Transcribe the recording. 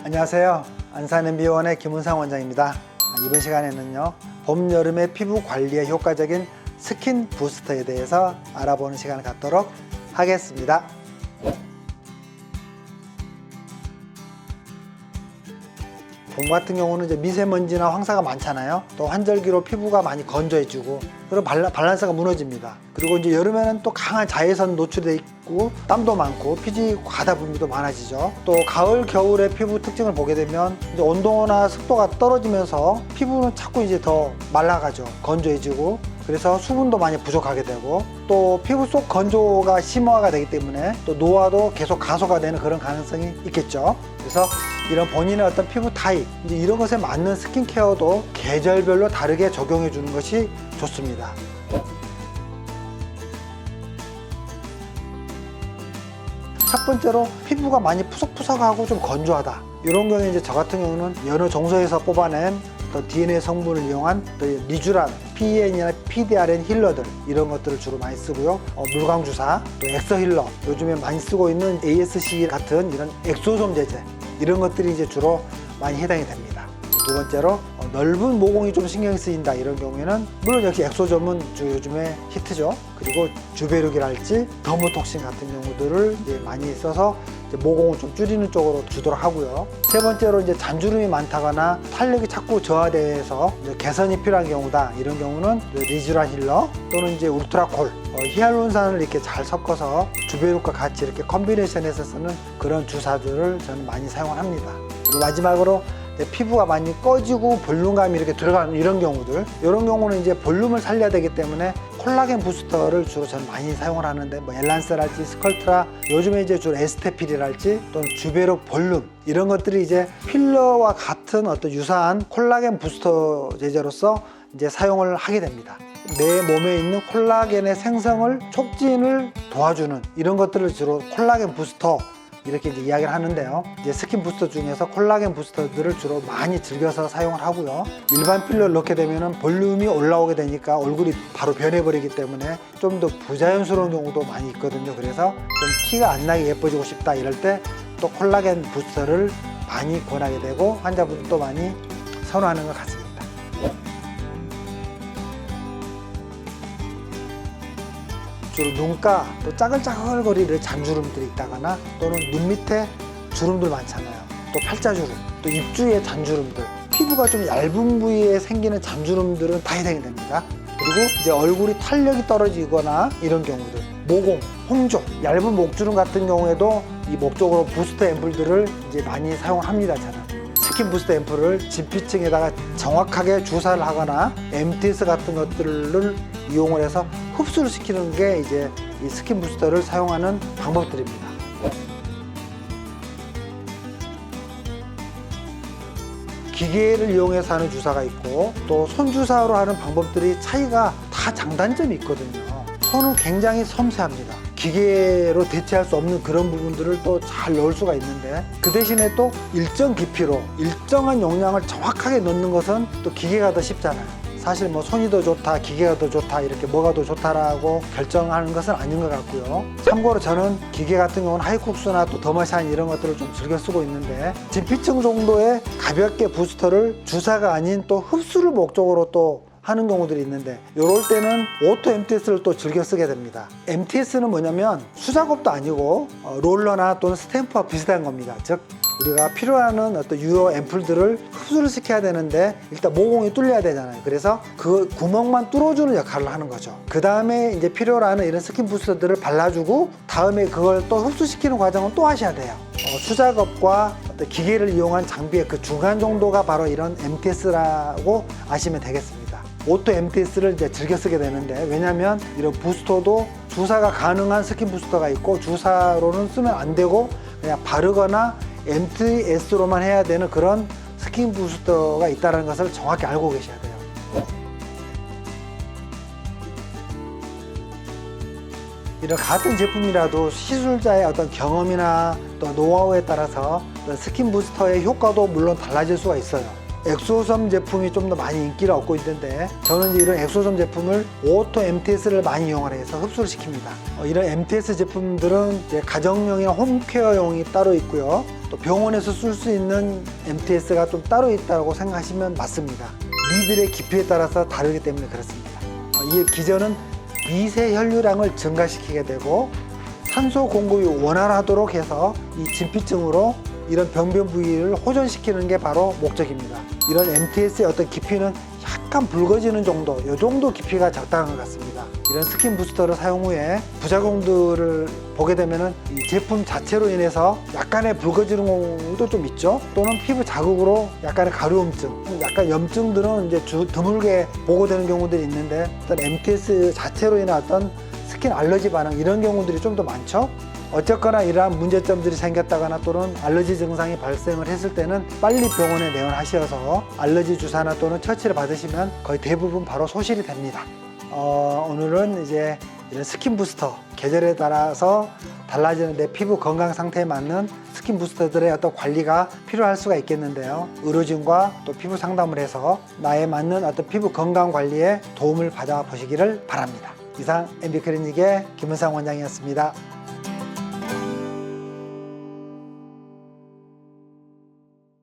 안녕하세요. 안산MB원의 김은상 원장입니다. 이번 시간에는요, 봄, 여름의 피부 관리에 효과적인 스킨 부스터에 대해서 알아보는 시간을 갖도록 하겠습니다. 봄 같은 경우는 이제 미세먼지나 황사가 많잖아요. 또 환절기로 피부가 많이 건조해지고, 그리고 밸런스가 무너집니다. 그리고 이제 여름에는 또 강한 자외선 노출돼 있고 땀도 많고 피지 과다 분비도 많아지죠. 또 가을, 겨울의 피부 특징을 보게 되면 이제 온도나 습도가 떨어지면서 피부는 자꾸 이제 더 말라가죠. 건조해지고, 그래서 수분도 많이 부족하게 되고, 또 피부 속 건조가 심화가 되기 때문에 또 노화도 계속 가속화 되는 그런 가능성이 있겠죠. 그래서 이런 본인의 어떤 피부 타입, 이제 이런 것에 맞는 스킨케어도 계절별로 다르게 적용해 주는 것이 좋습니다. 첫 번째로 피부가 많이 푸석푸석하고 좀 건조하다. 이런 경우에 이제 저 같은 경우는 여러 정소에서 뽑아낸 또 DNA 성분을 이용한 또 리쥬란, PEN이나 PDRN 힐러들, 이런 것들을 주로 많이 쓰고요. 물광 주사, 또 엑서 힐러, 요즘에 많이 쓰고 있는 ASC 같은 이런 엑소솜 제제, 이런 것들이 이제 주로 많이 해당이 됩니다. 두 번째로 넓은 모공이 좀 신경이 쓰인다, 이런 경우에는 물론 역시 엑소솜은 요즘에 히트죠. 그리고 주베룩이랄지 더모톡신 같은 경우들을 이제 많이 써서 이제 모공을 좀 줄이는 쪽으로 주도록 하고요. 세 번째로 이제 잔주름이 많다거나 탄력이 자꾸 저하돼서 이제 개선이 필요한 경우다, 이런 경우는 리쥬란 힐러 또는 이제 울트라콜, 히알루론산을 이렇게 잘 섞어서 주베룩과 같이 이렇게 컨비네이션해서 쓰는 그런 주사들을 저는 많이 사용을 합니다. 그리고 마지막으로 피부가 많이 꺼지고 볼륨감이 이렇게 들어가는 이런 경우들, 이런 경우는 이제 볼륨을 살려야 되기 때문에 콜라겐 부스터를 주로 저는 많이 사용을 하는데, 뭐 엘란스랄지 스컬트라, 요즘에 이제 주로 에스테필이랄지 또는 주베룩 볼륨, 이런 것들이 이제 필러와 같은 어떤 유사한 콜라겐 부스터 제제로서 이제 사용을 하게 됩니다. 내 몸에 있는 콜라겐의 생성을 촉진을 도와주는 이런 것들을 주로 콜라겐 부스터, 이렇게 이제 이야기를 하는데요. 이제 스킨 부스터 중에서 콜라겐 부스터들을 주로 많이 즐겨서 사용을 하고요. 일반 필러를 넣게 되면은 볼륨이 올라오게 되니까 얼굴이 바로 변해버리기 때문에 좀 더 부자연스러운 경우도 많이 있거든요. 그래서 좀 티가 안 나게 예뻐지고 싶다, 이럴 때 또 콜라겐 부스터를 많이 권하게 되고 환자분들도 많이 선호하는 것 같습니다. 주로 눈가, 또 짜글짜글거리는 잔주름들이 있다거나 또는 눈 밑에 주름들 많잖아요. 또 팔자주름, 또 입주위에 잔주름들, 피부가 좀 얇은 부위에 생기는 잔주름들은 다 해당이 됩니다. 그리고 이제 얼굴이 탄력이 떨어지거나 이런 경우들, 모공, 홍조, 얇은 목주름 같은 경우에도 이 목 쪽으로 부스터 앰플들을 이제 많이 사용합니다. 저는 스킨 부스터 앰플을 진피층에다가 정확하게 주사를 하거나 MTS 같은 것들을 이용을 해서 흡수를 시키는 게 이제 이 스킨 부스터를 사용하는 방법들입니다. 기계를 이용해서 하는 주사가 있고 또 손주사로 하는 방법들이 차이가 다 장단점이 있거든요. 손은 굉장히 섬세합니다. 기계로 대체할 수 없는 그런 부분들을 또 잘 넣을 수가 있는데, 그 대신에 또 일정 깊이로 일정한 용량을 정확하게 넣는 것은 또 기계가 더 쉽잖아요. 사실 뭐 손이 더 좋다, 기계가 더 좋다, 이렇게 뭐가 더 좋다라고 결정하는 것은 아닌 것 같고요. 참고로 저는 기계 같은 경우는 하이쿡스나 또 더머샤인 이런 것들을 좀 즐겨 쓰고 있는데, 진피층 정도의 가볍게 부스터를 주사가 아닌 또 흡수를 목적으로 또 하는 경우들이 있는데, 이럴 때는 오토 MTS를 또 즐겨 쓰게 됩니다. MTS는 뭐냐면 수작업도 아니고 롤러나 또는 스탬프와 비슷한 겁니다. 즉 우리가 필요하는 어떤 유효 앰플들을 흡수를 시켜야 되는데 일단 모공이 뚫려야 되잖아요. 그래서 그 구멍만 뚫어주는 역할을 하는 거죠. 그 다음에 이제 필요로 하는 이런 스킨 부스터들을 발라주고 다음에 그걸 또 흡수시키는 과정은 또 하셔야 돼요. 수작업과 어떤 기계를 이용한 장비의 그 중간 정도가 바로 이런 MTS라고 아시면 되겠습니다. 오토 MTS를 이제 즐겨 쓰게 되는데, 왜냐하면 이런 부스터도 주사가 가능한 스킨 부스터가 있고 주사로는 쓰면 안 되고 그냥 바르거나 MTS로만 해야 되는 그런 스킨 부스터가 있다는 것을 정확히 알고 계셔야 돼요. 이런 같은 제품이라도 시술자의 어떤 경험이나 또 노하우에 따라서 스킨 부스터의 효과도 물론 달라질 수가 있어요. 엑소섬 제품이 좀 더 많이 인기를 얻고 있는데, 저는 이제 이런 엑소섬 제품을 오토 MTS를 많이 이용을 해서 흡수를 시킵니다. 이런 MTS 제품들은 이제 가정용이나 홈케어용이 따로 있고요. 또 병원에서 쓸 수 있는 MTS가 좀 따로 있다고 생각하시면 맞습니다. 니들의 깊이에 따라서 다르기 때문에 그렇습니다. 이 기전은 미세 혈류량을 증가시키게 되고 산소 공급이 원활하도록 해서 이 진피증으로 이런 병변 부위를 호전시키는 게 바로 목적입니다. 이런 MTS의 어떤 깊이는 약간 붉어지는 정도, 이 정도 깊이가 적당한 것 같습니다. 이런 스킨 부스터를 사용 후에 부작용들을 보게 되면은 이 제품 자체로 인해서 약간의 붉어지는 경우도 좀 있죠. 또는 피부 자극으로 약간의 가려움증, 약간 염증들은 이제 드물게 보고되는 경우들이 있는데, 어떤 MTS 자체로 인한 어떤 스킨 알러지 반응, 이런 경우들이 좀 더 많죠. 어쨌거나 이러한 문제점들이 생겼다거나 또는 알러지 증상이 발생을 했을 때는 빨리 병원에 내원하셔서 알러지 주사나 또는 처치를 받으시면 거의 대부분 바로 소실이 됩니다. 오늘은 이제 이런 스킨 부스터, 계절에 따라서 달라지는 내 피부 건강 상태에 맞는 스킨 부스터들의 어떤 관리가 필요할 수가 있겠는데요. 의료진과 또 피부 상담을 해서 나에 맞는 어떤 피부 건강 관리에 도움을 받아 보시기를 바랍니다. 이상 MB클리닉의 김은상 원장이었습니다.